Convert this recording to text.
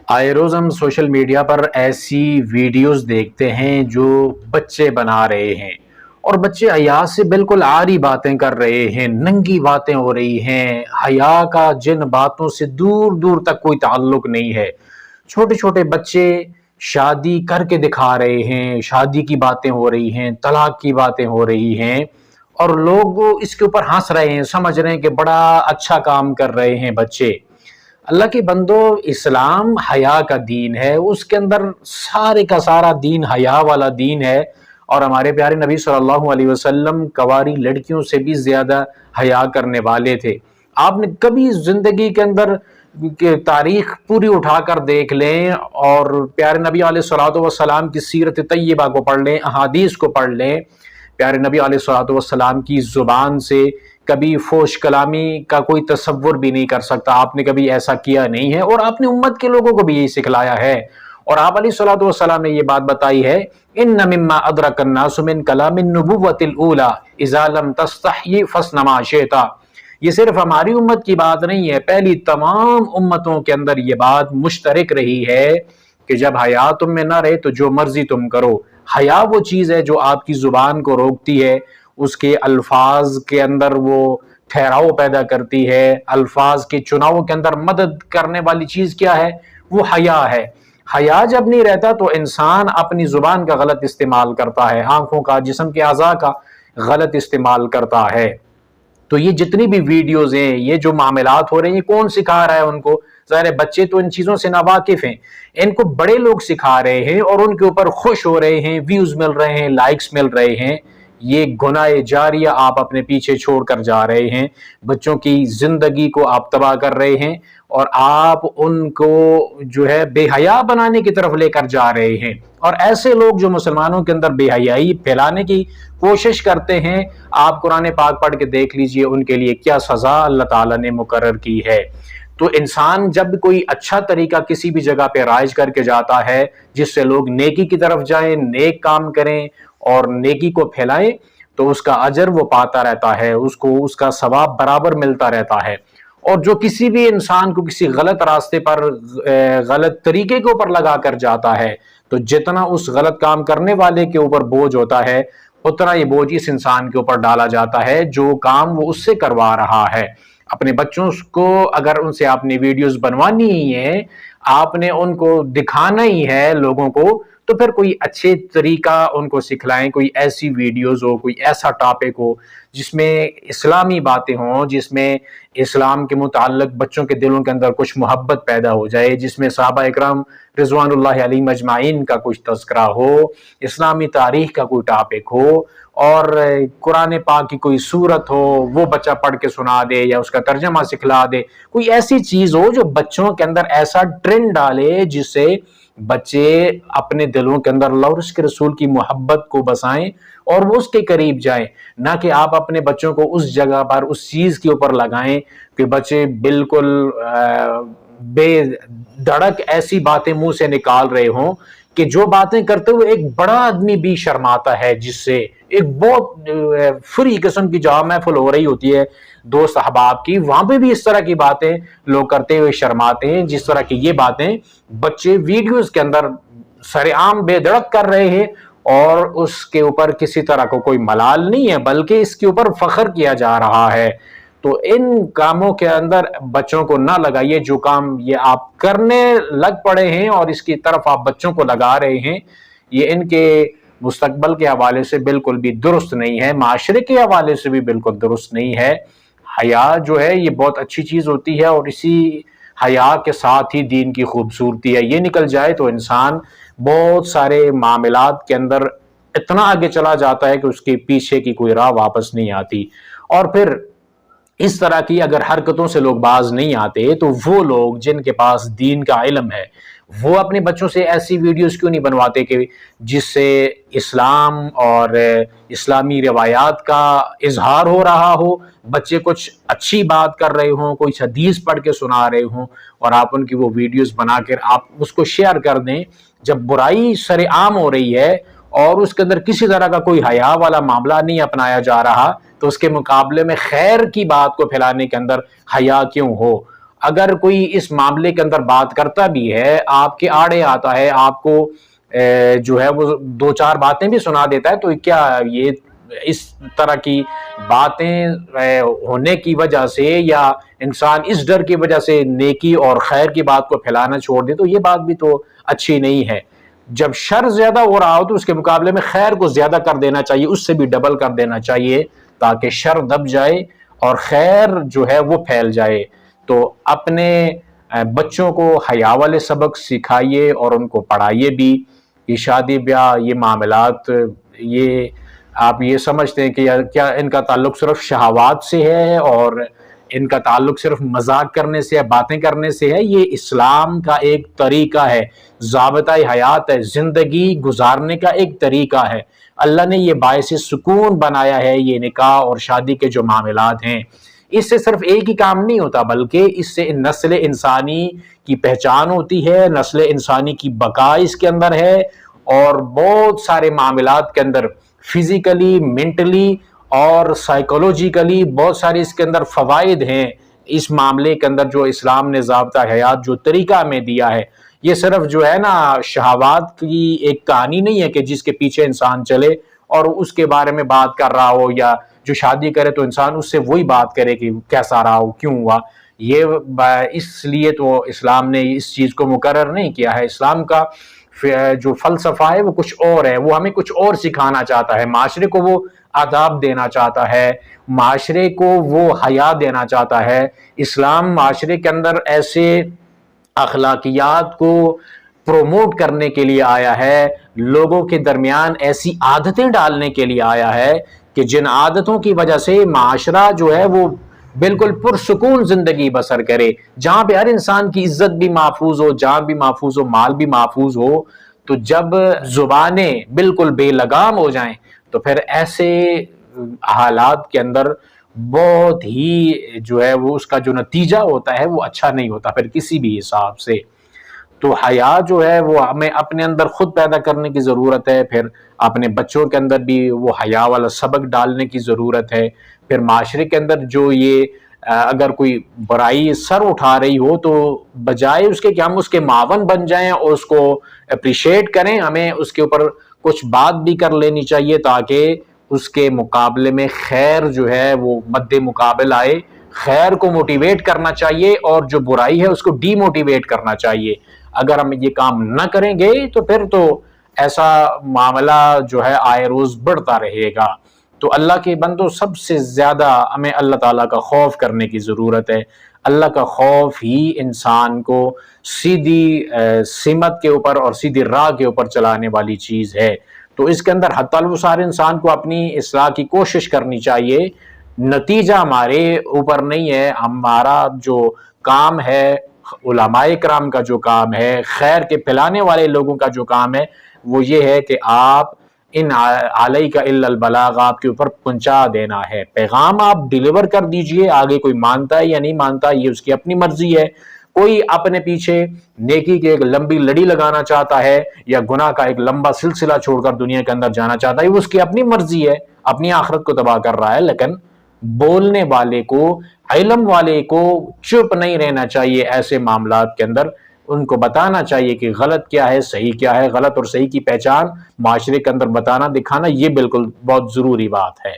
آئے روز ہم social media پر ایسی ویڈیوز دیکھتے ہیں جو بچے بنا رہے ہیں، اور بچے حیا سے بالکل عاری باتیں کر رہے ہیں، ننگی باتیں ہو رہی ہیں، حیا کا جن باتوں سے دور دور تک کوئی تعلق نہیں ہے۔ چھوٹے چھوٹے بچے شادی کر کے دکھا رہے ہیں، شادی کی باتیں ہو رہی ہیں، طلاق کی باتیں ہو رہی ہیں، اور لوگ اس کے اوپر ہنس رہے ہیں، سمجھ رہے ہیں کہ بڑا اچھا کام کر رہے ہیں بچے۔ اللہ کے بندو، اسلام حیا کا دین ہے، اس کے اندر سارے کا سارا دین حیا والا دین ہے، اور ہمارے پیارے نبی صلی اللہ علیہ وسلم کواری لڑکیوں سے بھی زیادہ حیا کرنے والے تھے۔ آپ نے کبھی زندگی کے اندر تاریخ پوری اٹھا کر دیکھ لیں، اور پیارے نبی علیہ الصلوۃ والسلام کی سیرت طیبہ کو پڑھ لیں، احادیث کو پڑھ لیں، پیارے نبی علیہ الصلوۃ والسلام کی زبان سے کبھی فوش کلامی کا کوئی تصور بھی نہیں کر سکتا۔ آپ نے کبھی ایسا کیا نہیں ہے، اور آپ نے امت کے لوگوں کو بھی یہی سکھلایا ہے۔ اور آپ علیہ الصلوۃ والسلام نے یہ بات بتائی ہے، ان مما ادرک الناس من کلام النبوۃ الاولی اذا لم تستحی فاصنع ما شئت۔ یہ صرف ہماری امت کی بات نہیں ہے، پہلی تمام امتوں کے اندر یہ بات مشترک رہی ہے کہ جب حیا تم میں نہ رہے تو جو مرضی تم کرو۔ حیا وہ چیز ہے جو آپ کی زبان کو روکتی ہے، اس کے الفاظ کے اندر وہ ٹھہراؤ پیدا کرتی ہے، الفاظ کے چناؤ کے اندر مدد کرنے والی چیز کیا ہے؟ وہ حیا ہے۔ حیا جب نہیں رہتا تو انسان اپنی زبان کا غلط استعمال کرتا ہے، آنکھوں کا، جسم کے اعضاء کا غلط استعمال کرتا ہے۔ تو یہ جتنی بھی ویڈیوز ہیں، یہ جو معاملات ہو رہے ہیں، یہ کون سکھا رہا ہے ان کو؟ ظاہر بچے تو ان چیزوں سے ناواقف ہیں، ان کو بڑے لوگ سکھا رہے ہیں، اور ان کے اوپر خوش ہو رہے ہیں، ویوز مل رہے ہیں، لائکس مل رہے ہیں۔ یہ گناہ جاریہ آپ اپنے پیچھے چھوڑ کر جا رہے ہیں، بچوں کی زندگی کو آپ تباہ کر رہے ہیں، اور آپ ان کو جو ہے بے حیا بنانے کی طرف لے کر جا رہے ہیں۔ اور ایسے لوگ جو مسلمانوں کے اندر بے حیائی پھیلانے کی کوشش کرتے ہیں، آپ قرآن پاک پڑھ کے دیکھ لیجئے ان کے لیے کیا سزا اللہ تعالیٰ نے مقرر کی ہے۔ تو انسان جب کوئی اچھا طریقہ کسی بھی جگہ پہ رائج کر کے جاتا ہے، جس سے لوگ نیکی کی طرف جائیں، نیک کام کریں اور نیکی کو پھیلائیں، تو اس کا اجر وہ پاتا رہتا ہے، اس کو اس کا ثواب برابر ملتا رہتا ہے۔ اور جو کسی بھی انسان کو کسی غلط راستے پر، غلط طریقے کے اوپر لگا کر جاتا ہے، تو جتنا اس غلط کام کرنے والے کے اوپر بوجھ ہوتا ہے، اتنا یہ بوجھ اس انسان کے اوپر ڈالا جاتا ہے جو کام وہ اس سے کروا رہا ہے۔ اپنے بچوں کو اگر ان سے آپ نے ویڈیوز بنوانی ہی ہے، آپ نے ان کو دکھانا ہی ہے لوگوں کو، تو پھر کوئی اچھے طریقہ ان کو سکھلائیں، کوئی ایسی ویڈیوز ہو، کوئی ایسا ٹاپک ہو جس میں اسلامی باتیں ہوں، جس میں اسلام کے متعلق بچوں کے دلوں کے اندر کچھ محبت پیدا ہو جائے، جس میں صحابہ اکرام رضوان اللہ علیہم اجمعین کا کچھ تذکرہ ہو، اسلامی تاریخ کا کوئی ٹاپک ہو، اور قرآن پاک کی کوئی سورت ہو، وہ بچہ پڑھ کے سنا دے یا اس کا ترجمہ سکھلا دے۔ کوئی ایسی چیز ہو جو بچوں کے اندر ایسا ٹرینڈ ڈالے جس سے بچے اپنے دلوں کے اندر اللہ اور اس کے رسول کی محبت کو بسائیں اور وہ اس کے قریب جائیں، نہ کہ آپ اپنے بچوں کو اس جگہ پر اس چیز کے اوپر لگائیں کہ بچے بالکل بے دھڑک ایسی باتیں منہ سے نکال رہے ہوں کہ جو باتیں کرتے ہوئے ایک بڑا آدمی بھی شرماتا ہے، جس سے ایک بہت فری قسم کی جہاں محفل ہو رہی ہوتی ہے دوست احباب کی، وہاں پہ بھی اس طرح کی باتیں لوگ کرتے ہوئے شرماتے ہیں، جس طرح کی یہ باتیں بچے ویڈیوز کے اندر سر عام بے دھڑک کر رہے ہیں، اور اس کے اوپر کسی طرح کو کوئی ملال نہیں ہے، بلکہ اس کے اوپر فخر کیا جا رہا ہے۔ تو ان کاموں کے اندر بچوں کو نہ لگائیے، جو کام یہ آپ کرنے لگ پڑے ہیں اور اس کی طرف آپ بچوں کو لگا رہے ہیں، یہ ان کے مستقبل کے حوالے سے بالکل بھی درست نہیں ہے، معاشرے کے حوالے سے بھی بالکل درست نہیں ہے۔ حیا جو ہے یہ بہت اچھی چیز ہوتی ہے، اور اسی حیا کے ساتھ ہی دین کی خوبصورتی ہے۔ یہ نکل جائے تو انسان بہت سارے معاملات کے اندر اتنا آگے چلا جاتا ہے کہ اس کے پیچھے کی کوئی راہ واپس نہیں آتی۔ اور پھر اس طرح کی اگر حرکتوں سے لوگ باز نہیں آتے، تو وہ لوگ جن کے پاس دین کا علم ہے، وہ اپنے بچوں سے ایسی ویڈیوز کیوں نہیں بنواتے کہ جس سے اسلام اور اسلامی روایات کا اظہار ہو رہا ہو، بچے کچھ اچھی بات کر رہے ہوں، کوئی حدیث پڑھ کے سنا رہے ہوں، اور آپ ان کی وہ ویڈیوز بنا کر آپ اس کو شیئر کر دیں۔ جب برائی سر عام ہو رہی ہے اور اس کے اندر کسی طرح کا کوئی حیا والا معاملہ نہیں اپنایا جا رہا، تو اس کے مقابلے میں خیر کی بات کو پھیلانے کے اندر حیا کیوں ہو؟ اگر کوئی اس معاملے کے اندر بات کرتا بھی ہے، آپ کے آڑے آتا ہے، آپ کو جو ہے وہ دو چار باتیں بھی سنا دیتا ہے، تو کیا یہ اس طرح کی باتیں ہونے کی وجہ سے یا انسان اس ڈر کی وجہ سے نیکی اور خیر کی بات کو پھیلانا چھوڑ دے، تو یہ بات بھی تو اچھی نہیں ہے۔ جب شر زیادہ ہو رہا ہو تو اس کے مقابلے میں خیر کو زیادہ کر دینا چاہیے، اس سے بھی ڈبل کر دینا چاہیے، تاکہ شر دب جائے اور خیر جو ہے وہ پھیل جائے۔ تو اپنے بچوں کو حیا والے سبق سکھائیے اور ان کو پڑھائیے بھی۔ یہ شادی بیاہ، یہ معاملات، یہ آپ یہ سمجھتے ہیں کہ کیا ان کا تعلق صرف شہوات سے ہے اور ان کا تعلق صرف مذاق کرنے سے ہے، باتیں کرنے سے ہے؟ یہ اسلام کا ایک طریقہ ہے، ضابطۂ حیات ہے، زندگی گزارنے کا ایک طریقہ ہے۔ اللہ نے یہ باعث سکون بنایا ہے، یہ نکاح اور شادی کے جو معاملات ہیں۔ اس سے صرف ایک ہی کام نہیں ہوتا، بلکہ اس سے نسل انسانی کی پہچان ہوتی ہے، نسل انسانی کی بقا اس کے اندر ہے، اور بہت سارے معاملات کے اندر فزیکلی، مینٹلی اور سائیکولوجیکلی بہت سارے اس کے اندر فوائد ہیں۔ اس معاملے کے اندر جو اسلام نے ضابطہ حیات جو طریقہ میں دیا ہے، یہ صرف جو ہے نا شہوات کی ایک کہانی نہیں ہے کہ جس کے پیچھے انسان چلے اور اس کے بارے میں بات کر رہا ہو، یا جو شادی کرے تو انسان اس سے وہی بات کرے کہ کیسا رہا ہو، کیوں ہوا۔ یہ اس لیے تو اسلام نے اس چیز کو مقرر نہیں کیا ہے۔ اسلام کا جو فلسفہ ہے وہ کچھ اور ہے، وہ ہمیں کچھ اور سکھانا چاہتا ہے، معاشرے کو وہ آداب دینا چاہتا ہے، معاشرے کو وہ حیا دینا چاہتا ہے۔ اسلام معاشرے کے اندر ایسے اخلاقیات کو پروموٹ کرنے کے لیے آیا ہے، لوگوں کے درمیان ایسی عادتیں ڈالنے کے لیے آیا ہے کہ جن عادتوں کی وجہ سے معاشرہ جو ہے وہ بالکل پرسکون زندگی بسر کرے، جہاں پہ ہر انسان کی عزت بھی محفوظ ہو، جان بھی محفوظ ہو، مال بھی محفوظ ہو۔ تو جب زبانیں بالکل بے لگام ہو جائیں تو پھر ایسے حالات کے اندر بہت ہی جو ہے وہ اس کا جو نتیجہ ہوتا ہے وہ اچھا نہیں ہوتا پھر کسی بھی حساب سے۔ تو حیا جو ہے وہ ہمیں اپنے اندر خود پیدا کرنے کی ضرورت ہے، پھر اپنے بچوں کے اندر بھی وہ حیا والا سبق ڈالنے کی ضرورت ہے، پھر معاشرے کے اندر جو یہ اگر کوئی برائی سر اٹھا رہی ہو تو بجائے اس کے کہ ہم اس کے معاون بن جائیں اور اس کو اپریشیٹ کریں، ہمیں اس کے اوپر کچھ بات بھی کر لینی چاہیے تاکہ اس کے مقابلے میں خیر جو ہے وہ مد مقابل آئے۔ خیر کو موٹیویٹ کرنا چاہیے اور جو برائی ہے اس کو ڈی موٹیویٹ کرنا چاہیے۔ اگر ہم یہ کام نہ کریں گے تو پھر تو ایسا معاملہ جو ہے آئے روز بڑھتا رہے گا۔ تو اللہ کے بندوں، سب سے زیادہ ہمیں اللہ تعالیٰ کا خوف کرنے کی ضرورت ہے۔ اللہ کا خوف ہی انسان کو سیدھی سمت کے اوپر اور سیدھی راہ کے اوپر چلانے والی چیز ہے۔ تو اس کے اندر حتی الوسع انسان کو اپنی اصلاح کی کوشش کرنی چاہیے۔ نتیجہ ہمارے اوپر نہیں ہے، ہمارا جو کام ہے، علماء کرام کا جو کام ہے، خیر کے پھیلانے والے لوگوں کا جو کام ہے، وہ یہ ہے کہ آپ ان علیک الا البلاغ، آپ کے اوپر پہنچا دینا ہے، پیغام آپ ڈیلیور کر دیجئے۔ آگے کوئی مانتا ہے یا نہیں مانتا یہ اس کی اپنی مرضی ہے۔ کوئی اپنے پیچھے نیکی کی ایک لمبی لڑی لگانا چاہتا ہے یا گناہ کا ایک لمبا سلسلہ چھوڑ کر دنیا کے اندر جانا چاہتا ہے، وہ اس کی اپنی مرضی ہے، اپنی آخرت کو تباہ کر رہا ہے۔ لیکن بولنے والے کو، علم والے کو چپ نہیں رہنا چاہیے ایسے معاملات کے اندر، ان کو بتانا چاہیے کہ غلط کیا ہے، صحیح کیا ہے، غلط اور صحیح کی پہچان معاشرے کے اندر بتانا، دکھانا، یہ بالکل بہت ضروری بات ہے۔